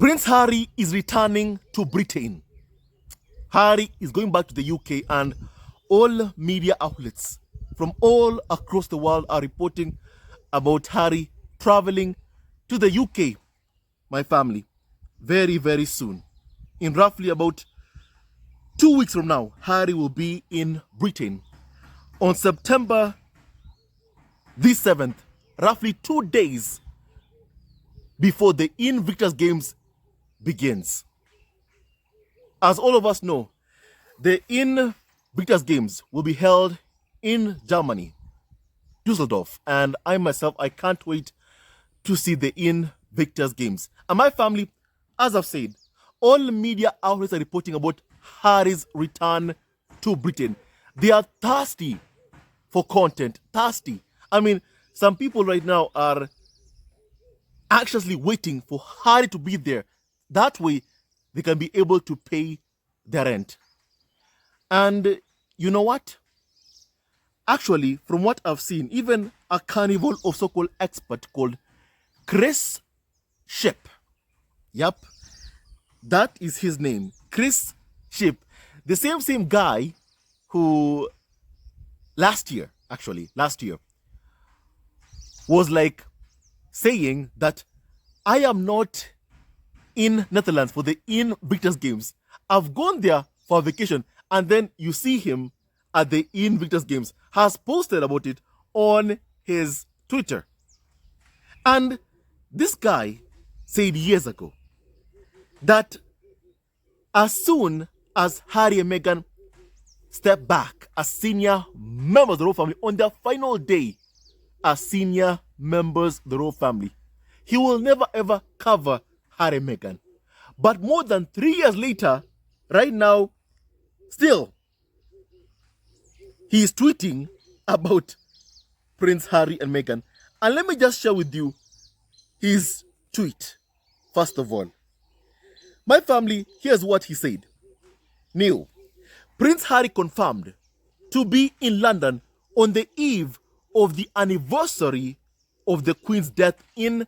Prince Harry is returning to Britain. Harry is going back to the UK, and all media outlets from all across the world are reporting about Harry traveling to the UK, my family, very, very soon. In roughly about 2 weeks from now, Harry will be in Britain. On September the 7th, roughly 2 days before the Invictus Games begins. As all of us know, the Invictus Games will be held in Germany, Dusseldorf, and I myself, I can't wait to see the Invictus Games. And my family, as I've said, all media outlets are reporting about Harry's return to Britain. They are thirsty for content, thirsty. I mean, some people right now are anxiously waiting for Harry to be there. That way, they can be able to pay their rent. And you know what? Actually, from what I've seen, even a carnival of so-called expert called Chris Ship. Yep, that is his name, Chris Ship. The same guy who last year was like saying that I am not in Netherlands for the Invictus Games. I've gone there for a vacation, and then you see him at the Invictus Games, has posted about it on his Twitter. And this guy said years ago that as soon as Harry and Meghan step back as senior members of the royal family on their final day as senior members of the royal family, he will never ever cover Harry and Meghan. But more than 3 years later, right now, still, he is tweeting about Prince Harry and Meghan. And let me just share with you his tweet, first of all. My family, here's what he said. Neil, Prince Harry confirmed to be in London on the eve of the anniversary of the Queen's death in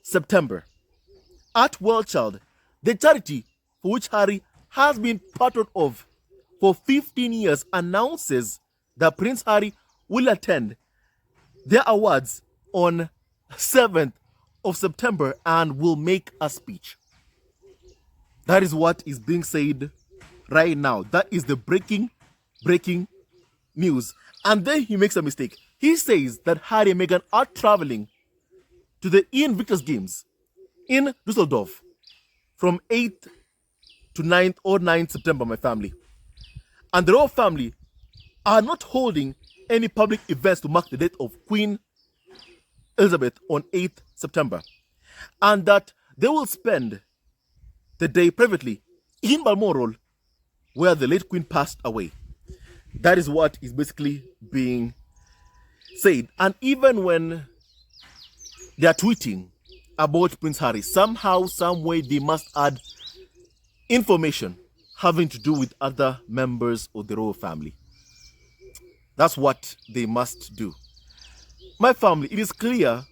September at World Child, the charity for which Harry has been patron of for 15 years, announces that Prince Harry will attend their awards on 7th of September and will make a speech. That is what is being said right now. That is the breaking news. And then he makes a mistake. He says that Harry and Meghan are traveling to the Invictus Games in Dusseldorf from 8th to 9th or 9th September, my family. And the royal family are not holding any public events to mark the death of Queen Elizabeth on 8th September. And that they will spend the day privately in Balmoral, where the late Queen passed away. That is what is basically being said. And even when they are tweeting about Prince Harry, somehow, some way, they must add information having to do with other members of the royal family. That's what they must do. My family, it is clear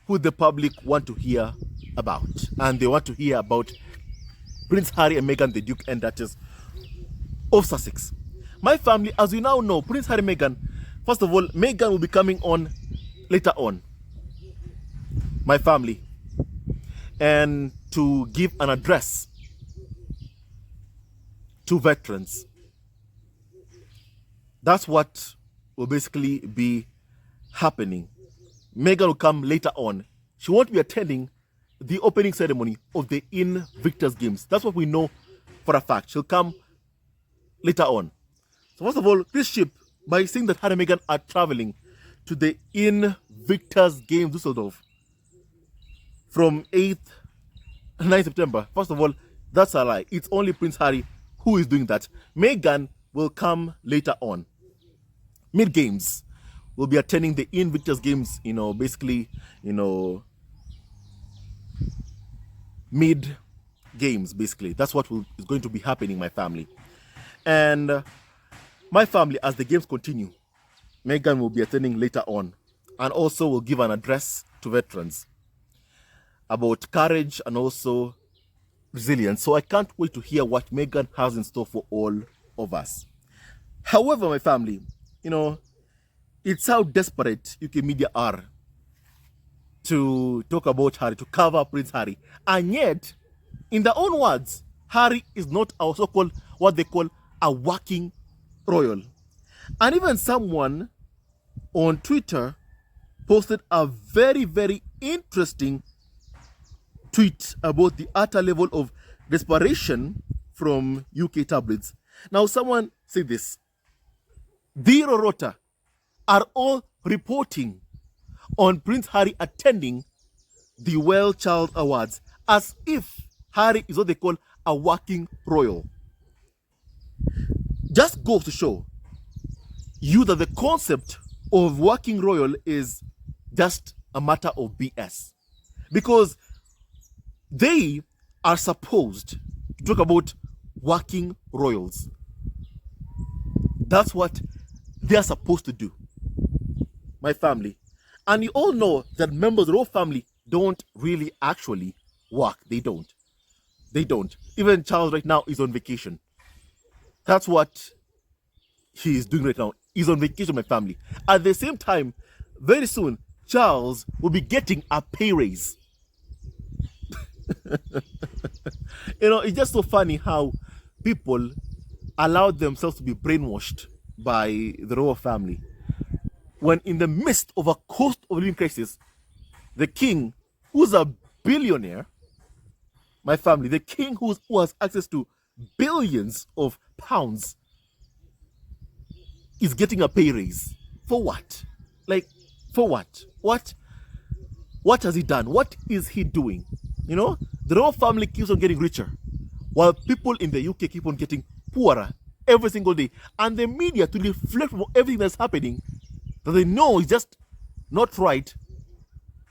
who the public want to hear about. And they want to hear about Prince Harry and Meghan, the Duke and Duchess of Sussex. My family, as you now know, Prince Harry and Meghan, first of all, Meghan will be coming on later on, my family, and to give an address to veterans. That's what will basically be happening. Meghan will come later on. She won't be attending the opening ceremony of the Invictus Games. That's what we know for a fact. She'll come later on. So first of all, this ship, by saying that Harry and Meghan are traveling to the Invictus Games Dusseldorf from 8th and 9th September, first of all, that's a lie. It's only Prince Harry who is doing that. Meghan will come later on. Mid-games, will be attending the Invictus Games, basically, mid-games, basically. That's what is going to be happening, my family. And my family, as the games continue, Meghan will be attending later on, and also will give an address to veterans about courage and also resilient. So I can't wait to hear what Meghan has in store for all of us. However, my family, it's how desperate UK media are to talk about Harry, to cover Prince Harry. And yet, in their own words, Harry is not a so-called, what they call a working royal. And even someone on Twitter posted a very, very interesting tweet about the utter level of desperation from UK tabloids. Now, someone said this: the Rorota are all reporting on Prince Harry attending the Well Child Awards as if Harry is what they call a working royal. Just goes to show you that the concept of working royal is just a matter of BS. Because they are supposed to talk about working royals. That's what they are supposed to do, my family. And you all know that members of the royal family don't really actually work. They don't. They don't. Even Charles right now is on vacation. That's what he is doing right now. He's on vacation, my family. At the same time, very soon, Charles will be getting a pay raise. It's just so funny how people allow themselves to be brainwashed by the royal family. When in the midst of a cost of living crisis, the king, who's a billionaire, my family, the king who has access to billions of pounds, is getting a pay raise. For what? Like, for what? What has he done? What is he doing? The royal family keeps on getting richer, while people in the UK keep on getting poorer every single day. And the media, to reflect from everything that's happening, that they know is just not right,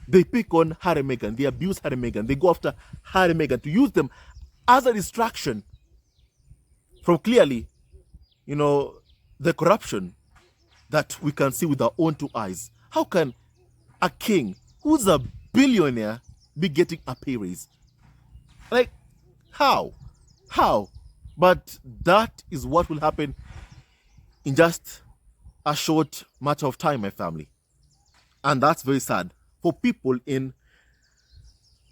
they pick on Harry and Meghan. They abuse Harry and Meghan. They go after Harry and Meghan to use them as a distraction from clearly, the corruption that we can see with our own two eyes. How can a king who's a billionaire be getting a pay raise? Like, how? But that is what will happen in just a short matter of time, my family. And that's very sad for people in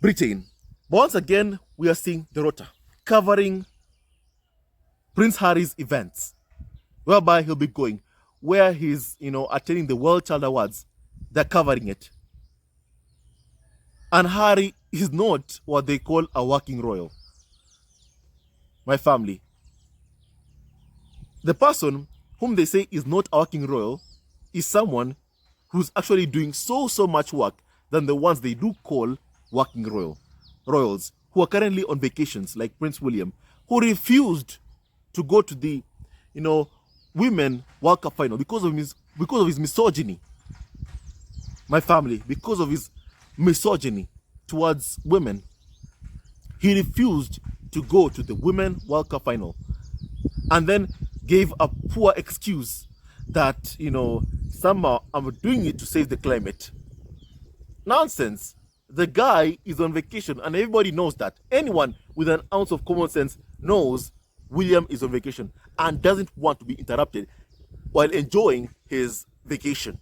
Britain. But once again, we are seeing the Rota covering Prince Harry's events, whereby he'll be going, where he's, attending the World Child Awards. They're covering it. And Harry is not what they call a working royal. My family. The person whom they say is not a working royal is someone who's actually doing so much work than the ones they do call working royals, who are currently on vacations, like Prince William, who refused to go to the, Women World Cup final because of his misogyny. My family, because of his misogyny towards women, he refused to go to the Women World Cup final, and then gave a poor excuse that, somehow I'm doing it to save the climate. Nonsense. The guy is on vacation, and everybody knows that. Anyone with an ounce of common sense knows William is on vacation and doesn't want to be interrupted while enjoying his vacation.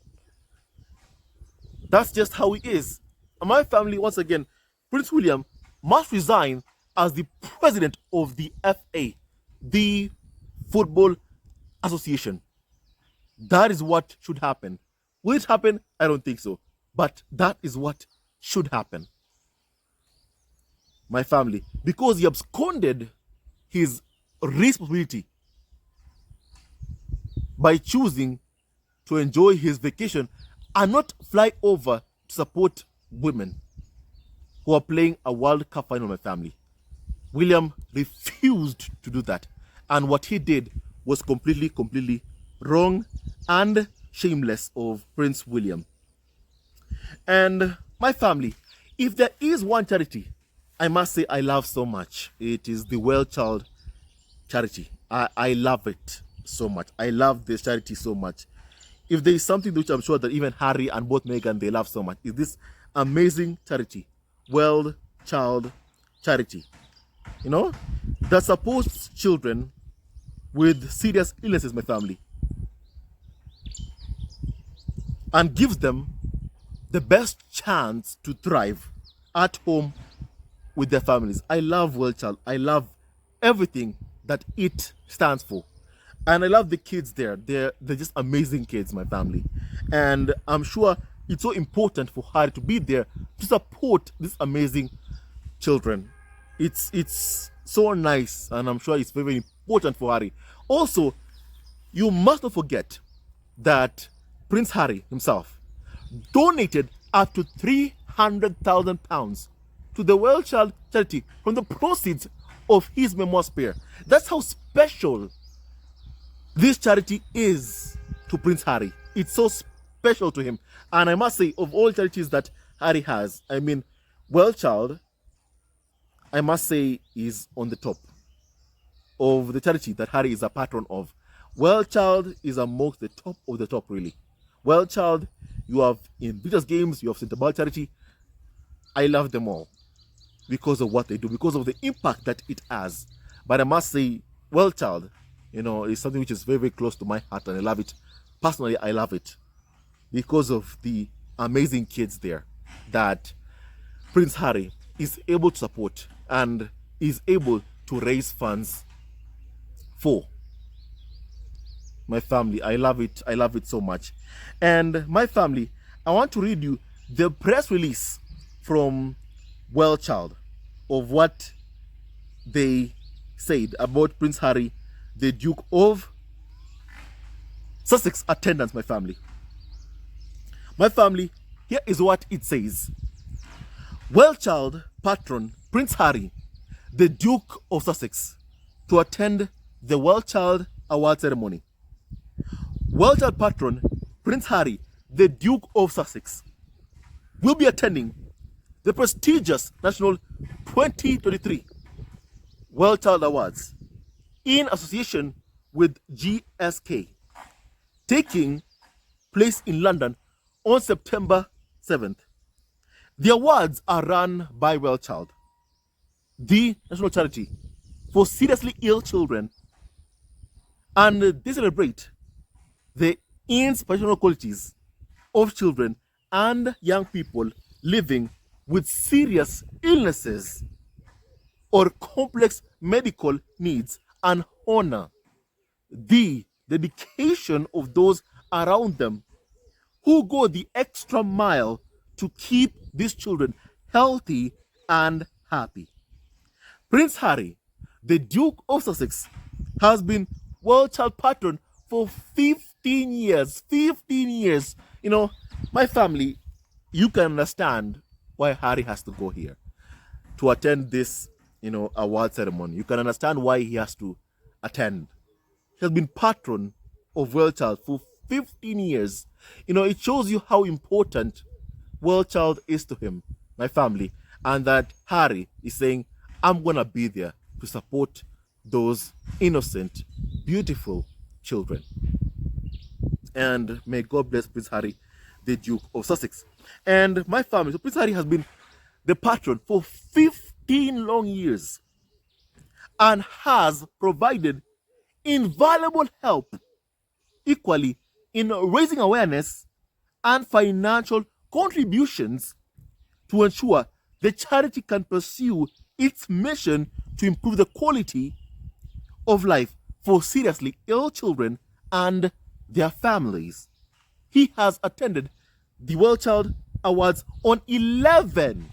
That's just how he is. And my family, once again, Prince William must resign as the president of the FA, the Football Association. That is what should happen. Will it happen? I don't think so. But that is what should happen. My family, because he absconded his responsibility by choosing to enjoy his vacation and not fly over to support women who are playing a World Cup final, my family. William refused to do that. And what he did was completely wrong and shameless of Prince William. And my family, if there is one charity I must say I love so much, it is the Well Child charity. I love it so much. I love this charity so much. If there is something which I'm sure that even Harry and both Meghan, they love so much, is this amazing charity, Well Child charity. you know, that supports children with serious illnesses, my family, and gives them the best chance to thrive at home with their families. I love Well Child. I love everything that it stands for. And I love the kids there. They're just amazing kids, my family. And I'm sure it's so important for Harry to be there to support these amazing children. It's so nice, and I'm sure it's very, very important for Harry. Also, you must not forget that Prince Harry himself donated up to £300,000 to the Well Child charity from the proceeds of his memoir spare. That's how special this charity is to Prince Harry. It's so special to him. And I must say, of all charities that Harry has, I mean, Well Child, I must say, is on the top of the charity that Harry is a patron of. Well Child is amongst the top of the top, really. Well Child, you have in British Games, you have St. Ball Charity. I love them all because of what they do, because of the impact that it has. But I must say, Well Child, is something which is very, very close to my heart, and I love it. Personally, I love it because of the amazing kids there that Prince Harry is able to support and is able to raise funds for. My family, I love it. I love it so much. And my family, I want to read you the press release from Well Child of what they said about Prince Harry, the Duke of Sussex attendance, my family. My family, here is what it says. Well Child patron Prince Harry, the Duke of Sussex, to attend the Well Child Award ceremony. Well Child patron Prince Harry, the Duke of Sussex, will be attending the prestigious National 2023 Well Child Awards in association with GSK, taking place in London on September 7th. The awards are run by Well Child, the national charity for seriously ill children, and they celebrate the inspirational qualities of children and young people living with serious illnesses or complex medical needs, and honor the dedication of those around them who go the extra mile to keep these children healthy and happy. Prince Harry, the Duke of Sussex, has been Well Child patron for 15 years. 15 years. My family, you can understand why Harry has to go here to attend this, award ceremony. You can understand why he has to attend. He has been patron of Well Child for 15 years. It shows you how important Well Child is to him, my family, and that Harry is saying, I'm going to be there to support those innocent, beautiful children. And may God bless Prince Harry, the Duke of Sussex. And my family, so Prince Harry has been the patron for 15 long years and has provided invaluable help equally in raising awareness and financial contributions to ensure the charity can pursue its mission to improve the quality of life for seriously ill children and their families. He has attended the Well Child Awards on 11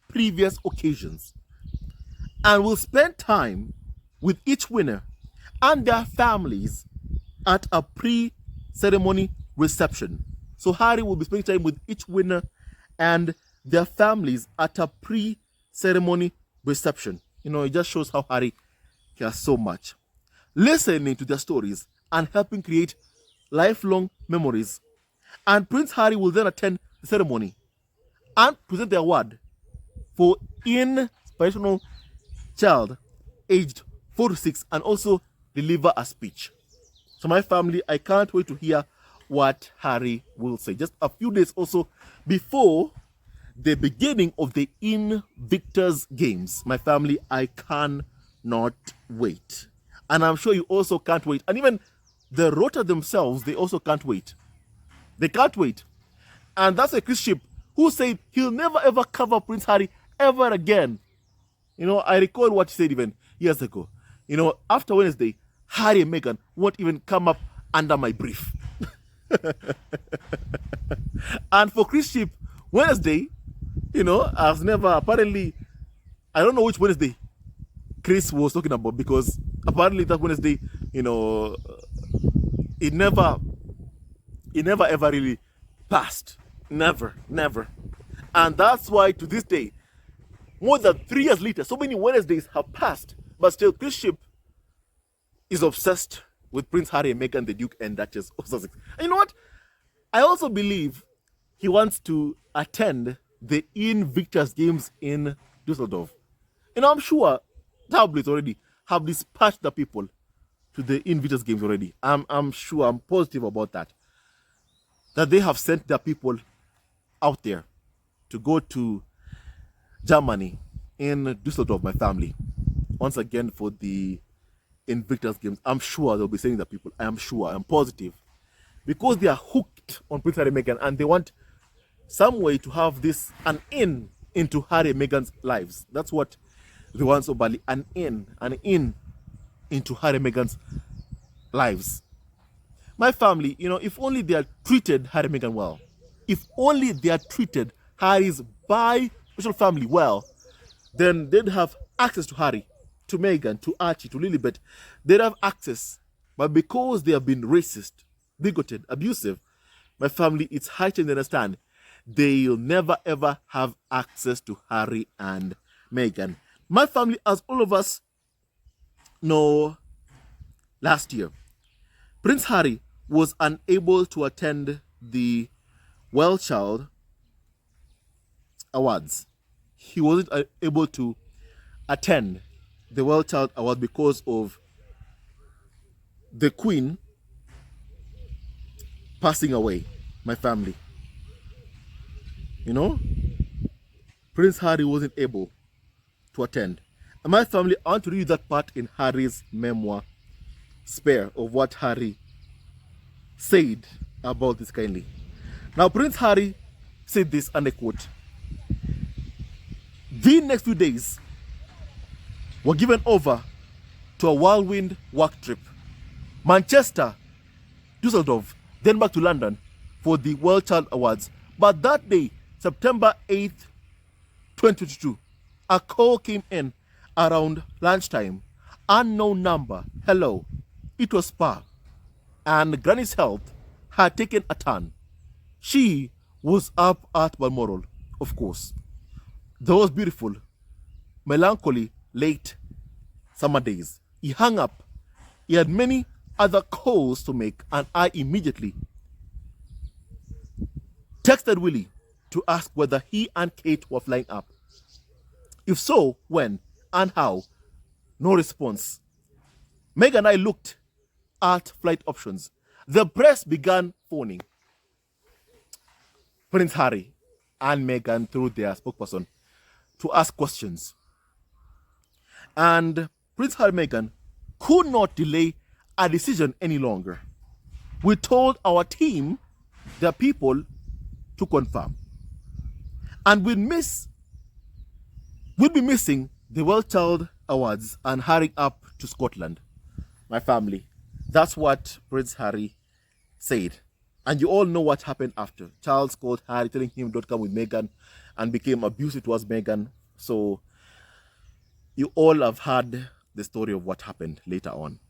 previous occasions and will spend time with each winner and their families at a pre-ceremony reception. So Harry will be spending time with each winner and their families at a pre-ceremony reception. It just shows how Harry cares so much. Listening to their stories and helping create lifelong memories. And Prince Harry will then attend the ceremony and present the award for inspirational child aged 4 to 6 and also deliver a speech. So my family, I can't wait to hear what Harry will say. Just a few days also before the beginning of the Invictus Games. My family, I cannot wait. And I'm sure you also can't wait. And even the Rota themselves, they also can't wait. They can't wait. And that's a Chris Ship who said he'll never ever cover Prince Harry ever again. You know, I recall what he said even years ago. You know, after Wednesday, Harry and Meghan won't even come up under my brief. And for Chris Ship, Wednesday, you know, has never apparently, I don't know which Wednesday Chris was talking about, because apparently that Wednesday, you know, it never ever really passed. Never. And that's why to this day, more than 3 years later, so many Wednesdays have passed, but still Chris Ship is obsessed with Prince Harry and Meghan, the Duke and Duchess of Sussex. And you know what? I also believe he wants to attend the Invictus Games in Düsseldorf. You know, I'm sure tabloids already have dispatched the people to the Invictus Games already. I'm sure, I'm positive about that. That they have sent their people out there to go to Germany in Düsseldorf, my family, once again for the Invictus Games. I'm sure they'll be sending the people. I am sure, I'm positive. Because they are hooked on Prince Harry and Meghan, and they want some way to have this an in into Harry and Meghan's lives. That's what they want so badly. An in into Harry and Meghan's lives. My family, you know, if only they had treated Harry and Meghan well, if only they had treated Harry's biracial family well, then they'd have access to Harry, to Meghan, to Archie, to Lilibet. They'd have access. But because they have been racist, bigoted, abusive, my family, it's high time they understand they'll never ever have access to Harry and Meghan. My family, as all of us know, last year, Prince Harry was unable to attend the Well Child Awards. He wasn't able to attend the Well Child Award because of the Queen passing away, my family. You know, Prince Harry wasn't able to attend. And my family, I want to read that part in Harry's memoir, Spare, of what Harry said about this kindly. Now, Prince Harry said this, and I quote, "The next few days were given over to a whirlwind work trip. Manchester, Düsseldorf, then back to London for the World Child Awards. But that day, September 8th, 2022, a call came in around lunchtime. Unknown number. Hello. It was Spa. And Granny's health had taken a turn. She was up at Balmoral, of course. Those beautiful, melancholy, late summer days. He hung up. He had many other calls to make, and I immediately texted Willie to ask whether he and Kate were flying up. If so, when and how? No response. Meg and I looked at flight options. The press began phoning Prince Harry and Meghan through their spokesperson to ask questions. And Prince Harry and Meghan could not delay a decision any longer. We told our team, the people, to confirm. And we'd be missing the World Child Awards and hurrying up to Scotland. My family. That's what Prince Harry said. And you all know what happened after. Charles called Harry, telling him don't come with Meghan, and became abusive towards Meghan. So you all have heard the story of what happened later on.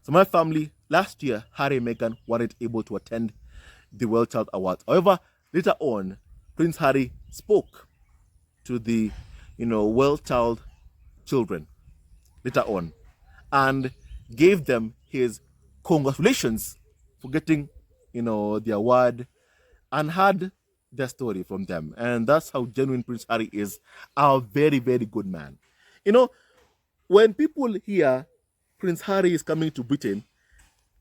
So my family, last year, Harry and Meghan weren't able to attend the World Child Awards. However, later on, Prince Harry spoke to the, World Child children later on and gave them his congratulations for getting, the award, and had their story from them. And that's how genuine Prince Harry is, a very, very good man. When people hear Prince Harry is coming to Britain,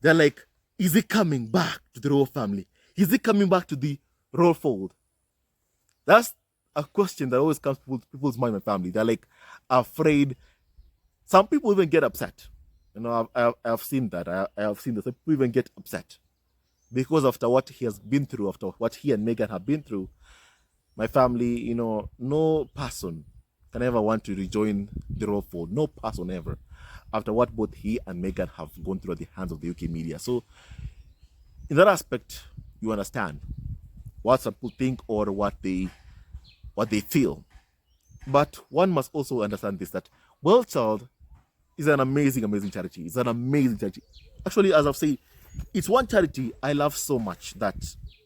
they're like, is he coming back to the royal family? Is he coming back to the royal fold? That's a question that always comes to people's mind, my family. They're like afraid. Some people even get upset. I've seen that. I have seen that some people even get upset because after what he has been through, after what he and Meghan have been through, my family, no person can ever want to rejoin the royal fold. No person ever. After what both he and Meghan have gone through at the hands of the UK media. So, in that aspect, you understand what some people think or what they feel. But one must also understand this, that Well Child is an amazing, amazing charity. It's an amazing charity. Actually, as I've said, it's one charity I love so much that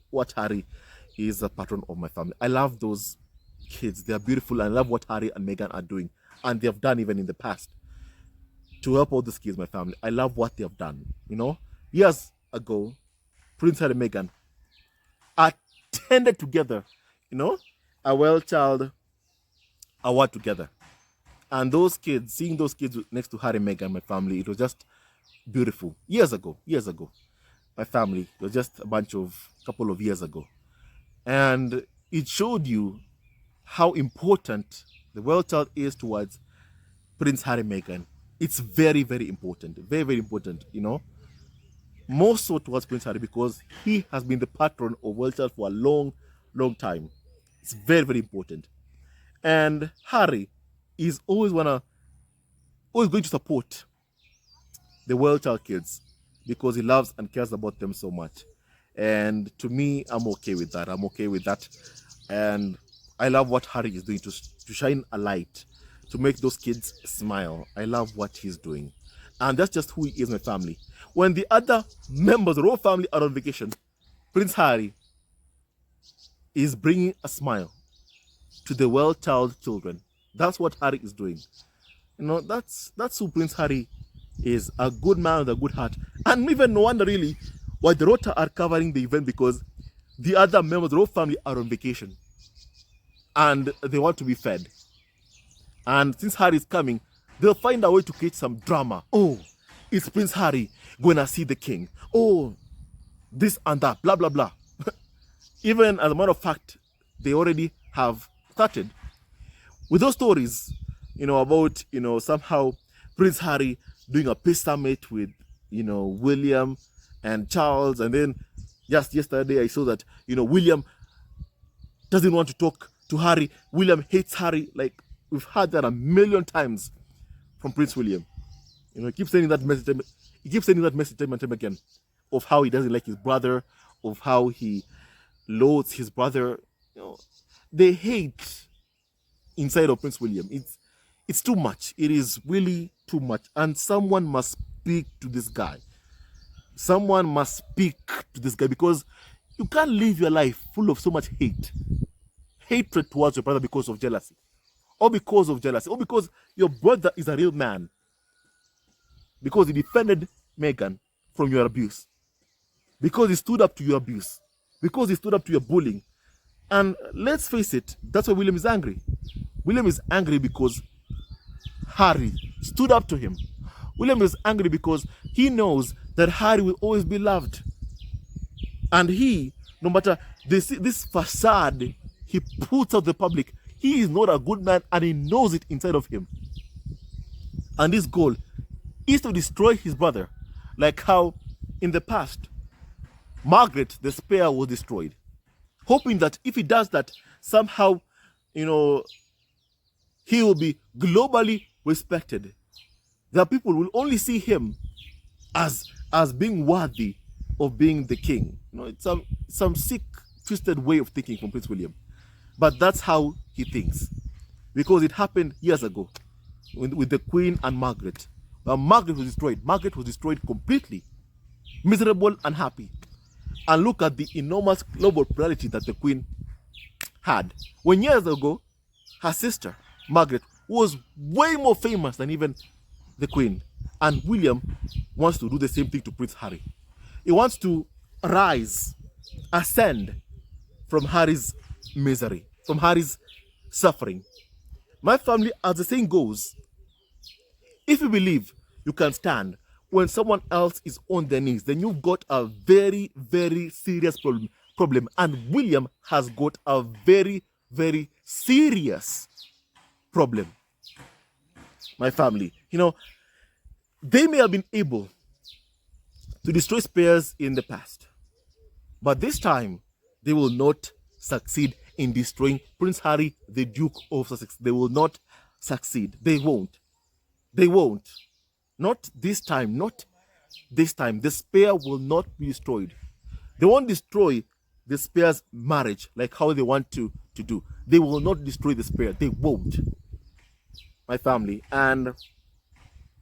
what Harry is a patron of my family. I love those kids. They are beautiful. I love what Harry and Meghan are doing. And they have done even in the past to help all these kids, my family. I love what they have done. Years ago, Prince Harry and Meghan attended together, a Well Child award together. And those kids, seeing those kids next to Harry and Meghan, my family, it was just beautiful. Years ago. My family, it was just couple of years ago. And it showed you how important the Well Child is towards Prince Harry and Meghan. It's very, very important. Very, very important, More so towards Prince Harry because he has been the patron of Well Child for a long, long time. It's very, very important. And Harry is always going to support the Well Child kids because he loves and cares about them so much. And to me, I'm okay with that. And I love what Harry is doing to shine a light, to make those kids smile. I love what he's doing. And that's just who he is, my family. When the other members of the royal family are on vacation, Prince Harry is bringing a smile to the Well Child children. That's what Harry is doing. That's who Prince Harry is, a good man with a good heart. And even no wonder really why the Rota are covering the event, because the other members of the royal family are on vacation and they want to be fed. And since Harry is coming, they'll find a way to create some drama. Oh, it's Prince Harry going to see the king. Oh, this and that, blah, blah, blah. Even as a matter of fact, they already have started with those stories, about, somehow Prince Harry doing a peace summit with, William and Charles. And then just yesterday I saw that, William doesn't want to talk to Harry. William hates Harry. Like, we've heard that a million times from Prince William. He keeps saying that message. He keeps saying that message time and time again of how he doesn't like his brother, of how he loathes his brother. They hate inside of Prince William. It's too much. It is really too much. And someone must speak to this guy. Someone must speak to this guy, because you can't live your life full of so much hatred towards your brother because of jealousy. Or because your brother is a real man. Because he defended Meghan from your abuse. Because he stood up to your abuse. Because he stood up to your bullying. And let's face it, that's why William is angry. William is angry because Harry stood up to him. William is angry because he knows that Harry will always be loved. And he, no matter this facade he puts out the public, he is not a good man, and he knows it inside of him. And his goal is to destroy his brother, like how in the past Margaret the Spare was destroyed, hoping that if he does that, somehow, he will be globally respected. That people will only see him as being worthy of being the king. It's some sick, twisted way of thinking from Prince William. But that's how he thinks. Because it happened years ago with the Queen and Margaret. Margaret was destroyed. Margaret was destroyed completely. Miserable and happy. And look at the enormous global popularity that the Queen had. When years ago, her sister, Margaret, was way more famous than even the Queen. And William wants to do the same thing to Prince Harry. He wants to ascend from Harry's misery, from Harry's suffering. My family, as the saying goes, if you believe you can stand when someone else is on their knees, then you've got a very, very serious problem. And William has got a very, very serious problem. My family, they may have been able to destroy spares in the past, but this time they will not succeed in destroying Prince Harry, the Duke of Sussex. They will not succeed. They won't. They won't. Not this time. Not this time. The spare will not be destroyed. They won't destroy the spare's marriage like how they want to do. They will not destroy the spare. They won't. My family. And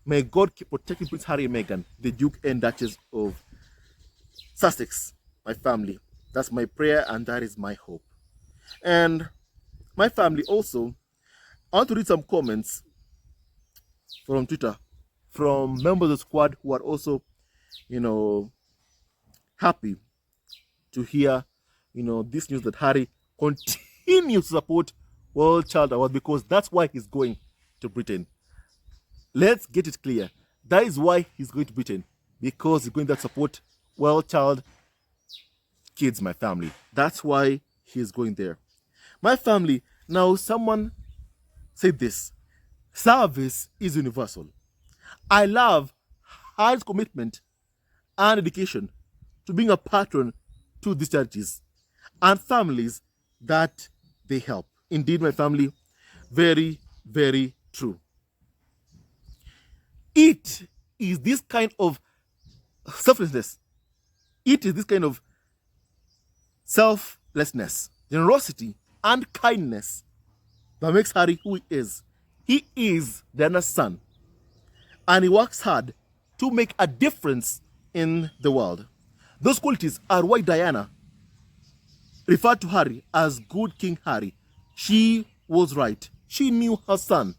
may God keep protecting Prince Harry and Meghan, the Duke and Duchess of Sussex. My family. That's my prayer and that is my hope. And my family also, I want to read some comments from Twitter from members of the squad who are also, happy to hear, this news that Harry continues to support World Child Award because that's why he's going to Britain. Let's get it clear. That is why he's going to Britain, because he's going to support World Child kids, my family. That's why he's going there. My family, now someone said this: service is universal. I love Harry's commitment and dedication to being a patron to these charities and families that they help. Indeed, my family, very, very true. It is this kind of selflessness. It is this kind of selflessness, generosity, and kindness that makes Harry who he is. He is Diana's son, and he works hard to make a difference in the world. Those qualities are why Diana referred to Harry as good King Harry. She was right. She knew her son.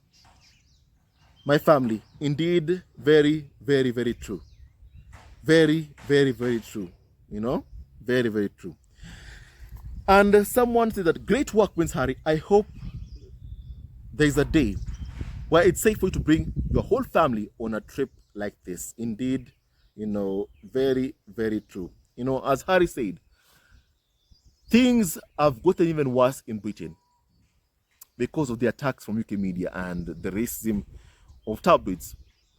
My family, indeed, very, very, very true. Very, very, very true. Very, very true. And someone said that great work, Prince Harry. I hope there is a day where it's safe for you to bring your whole family on a trip like this. Indeed, very, very true. As Harry said, things have gotten even worse in Britain because of the attacks from UK media and the racism of tabloids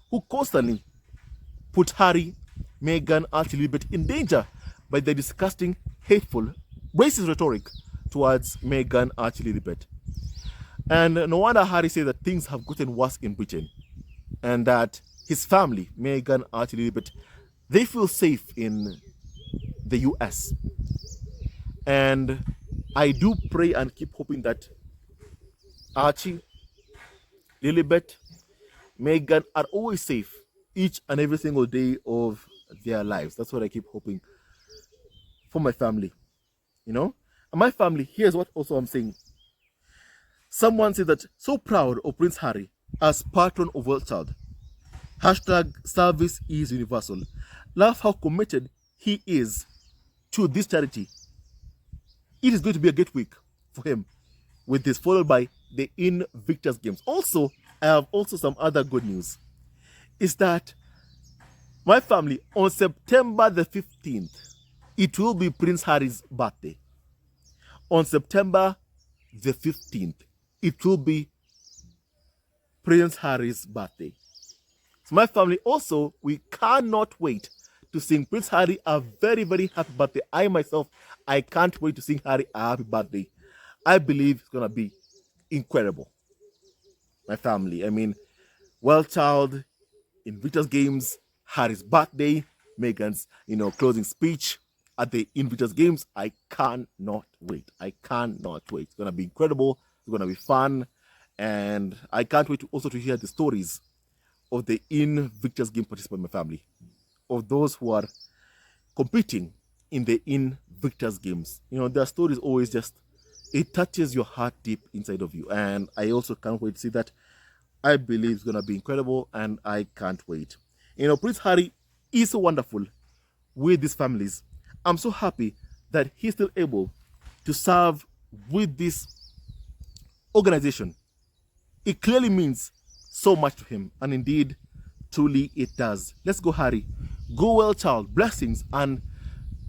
who constantly put Harry, Meghan, Archie Elizabeth in danger by their disgusting, hateful, racist rhetoric towards Meghan, Archie Elizabeth. And no wonder Harry said that things have gotten worse in Britain and that his family, Meghan, Archie Elizabeth, they feel safe in the US. And I do pray and keep hoping that Archie, Lilibet, Meghan are always safe each and every single day of their lives. That's what I keep hoping for my family. And my family, here's what also I'm saying. Someone said that so proud of Prince Harry as patron of World Child. Hashtag service is universal. Love how committed he is to this charity. It is going to be a great week for him with this, followed by the Invictus Games. Also, I have also some other good news. Is that my family, on September the 15th, it will be Prince Harry's birthday. On September the 15th, it will be Prince Harry's birthday. So my family also, we cannot wait to sing Prince Harry a very, very happy birthday. I myself, I can't wait to sing Harry a happy birthday. I believe it's going to be incredible. My family, World Child, Invictus Games, Harry's birthday, Meghan's, closing speech at the Invictus Games. I cannot wait. I cannot wait. It's going to be incredible. It's going to be fun. And I can't wait to hear the stories of the Invictus Game participants in my family, of those who are competing in the Invictus Games. Their stories always it touches your heart deep inside of you. And I also can't wait to see that. I believe it's going to be incredible and I can't wait. Prince Harry is so wonderful with these families. I'm so happy that he's still able to serve with this organization. It clearly means so much to him, and indeed, truly it does. Let's go, Harry. Go well, child. Blessings and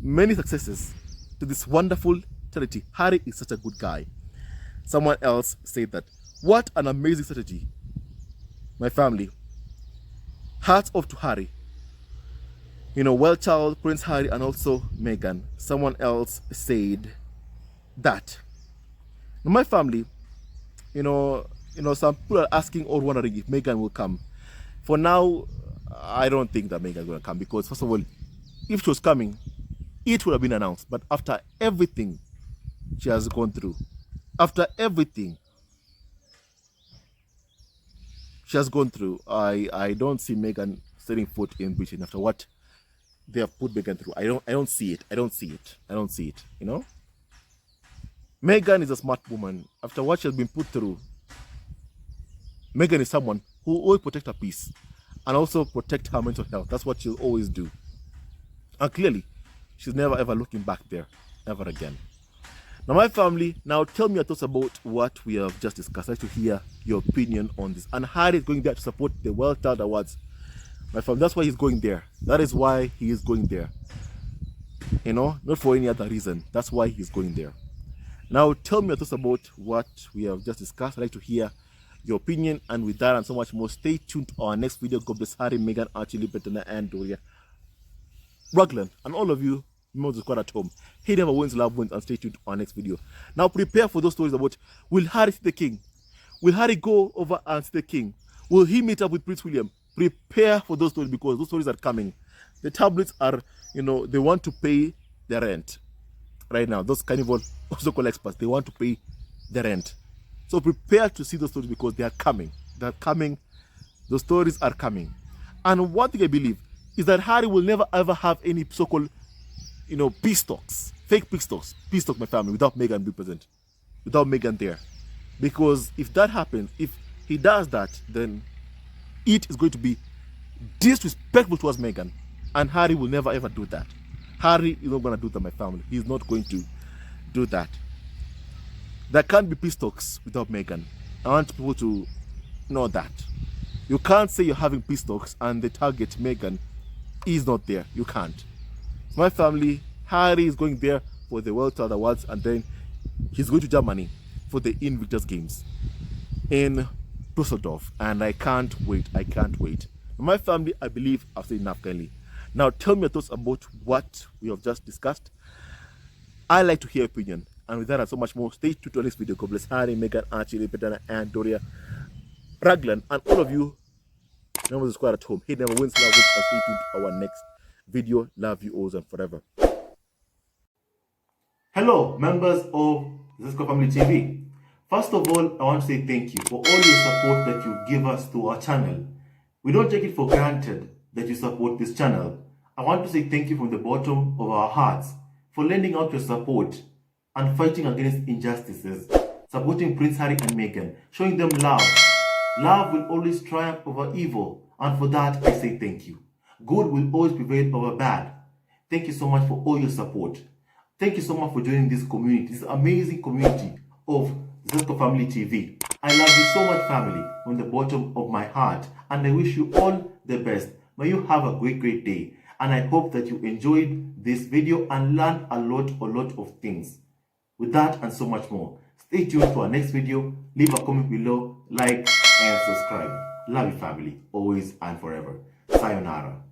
many successes to this wonderful charity. Harry is such a good guy. Someone else said that. What an amazing strategy, my family. Hats off to Harry. Well child, Prince Harry, and also Meghan. Someone else said that. Now, my family, some people are asking or wondering if Meghan will come. For now, I don't think that Meghan is going to come because, first of all, if she was coming, it would have been announced. But after everything she has gone through, after everything she has gone through, I don't see Meghan setting foot in Britain after what they have put Meghan through. I don't see it. I don't see it. Meghan is a smart woman. After what she has been put through, Meghan is someone who will always protect her peace and also protect her mental health. That's what she'll always do. And clearly, she's never ever looking back there ever again. Now, my family, now tell me your thoughts about what we have just discussed. I'd like to hear your opinion on this. And Harry is going there to support the World Child Awards. My family, that's why he's going there. That is why he is going there. Not for any other reason. That's why he's going there. Now, tell me your thoughts about what we have just discussed. I'd like to hear your opinion. And with that and so much more, stay tuned to our next video. God bless Harry, Meghan, Archie, Bettina, and Doria. Raglan, and all of you, members of the squad at home. He never wins, love wins, and stay tuned to our next video. Now, prepare for those stories about, will Harry see the king? Will Harry go over and see the king? Will he meet up with Prince William? Prepare for those stories because those stories are coming. The tablets are, they want to pay their rent. Right now, those carnival also call experts, they want to pay the rent. So prepare to see those stories because they are coming. They're coming. Those stories are coming. And one thing I believe is that Harry will never ever have any so-called, peace talks, fake peace talks, my family, without Meghan being present, without Meghan there. Because if that happens, if he does that, then it is going to be disrespectful towards Meghan. And Harry will never ever do that. Harry is not going to do that, my family. He's not going to do that. There can't be peace talks without Meghan. I want people to know that. You can't say you're having peace talks and the target, Meghan, is not there. You can't. My family, Harry is going there for the World Child Awards and then he's going to Germany for the Invictus Games in Dusseldorf. And I can't wait. I can't wait. My family, I believe I've said enough kindly. Now, tell me your thoughts about what we have just discussed. I like to hear your opinion. And with that and so much more, stay tuned to our next video. God bless Harry, Meghan, Archie, Bettina, and Doria, Raglan, and all of you members of the squad at home. He never wins, love wins, and stay tuned to our next video. Love you always and forever. Hello, members of Zesco Family TV. First of all, I want to say thank you for all your support that you give us to our channel. We don't take it for granted that you support this channel. I want to say thank you from the bottom of our hearts for lending out your support and fighting against injustices, supporting Prince Harry and Meghan, showing them love. Love will always triumph over evil, and for that I say thank you. Good will always prevail over bad. Thank you so much for all your support. Thank you so much for joining this community, this amazing community of Zesco Family TV. I love you so much, family, from the bottom of my heart, and I wish you all the best. May you have a great day, and I hope that you enjoyed this video and learned a lot of things. With that and so much more, stay tuned to our next video. Leave a comment below, like and subscribe. Love you, family, always and forever. Sayonara.